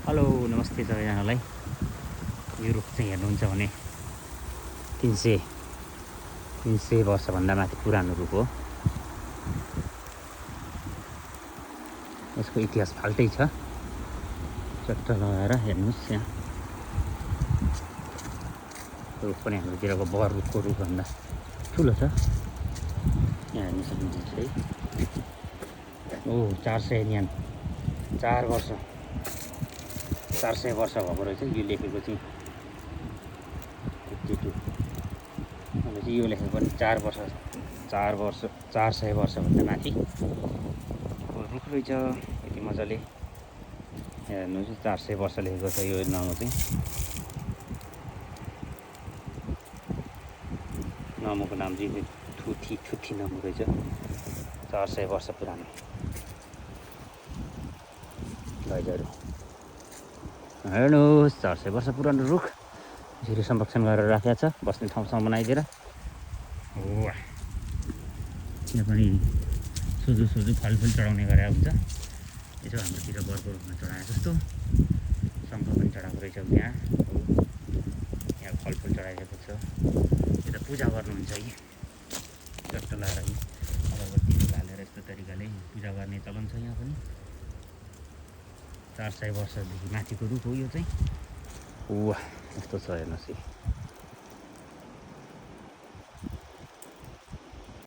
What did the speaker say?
Hello नमस्ते सबैजनालाई। यो रुख चाहिँ हेर्नुहुन्छ भने 300 वर्षभन्दा माथि पुरानो रुख हो। यसको इतिहास फाल्टै छ। चट्ट लगाएर हेर्नुहोस्, यहाँ रुख पनि हाम्रोतिरको बर रुखको रुखभन्दा ठुलो छ। यहाँ हेर्नु सक्नुहुन्छ है। 400 वर्ष भएको रहेछ यो लेखेको चाहिँ 52। भनेपछि यो लेखेको पनि 400 वर्षभन्दा माथि रुख रहेछ। यति मजाले हेर्नुहोस्, 400 वर्ष लेखेको छ यो नामो चाहिँ। नामोको नाम चाहिँ ठुठी नामो रहेछ। 400 वर्ष पुरानो भाइजहरू हेर्नुहोस्। 400 वर्ष पुरानो रुख यसरी संरक्षण गरेर राखेको छ, बस्ने ठाउँसँग बनाइदिएर। यहाँ पनि सोझो फलफुल चढाउने गरेको हुन्छ। यसो हाम्रोतिर बरको रुखमा चढाए जस्तो शङ्ख पनि चढाएको रहेछ। यहाँ फलफुल चढाइरहेको छ। यो त पूजा गर्नुहुन्छ कि चट्ट लाएर अगरबत्तीहरू हालेर यस्तो तरिकाले पूजा गर्ने चलन छ यहाँ पनि। 400 वर्षदेखि माथिको रुख हो यो चाहिँ। यस्तो छ हेर्नुहोस्।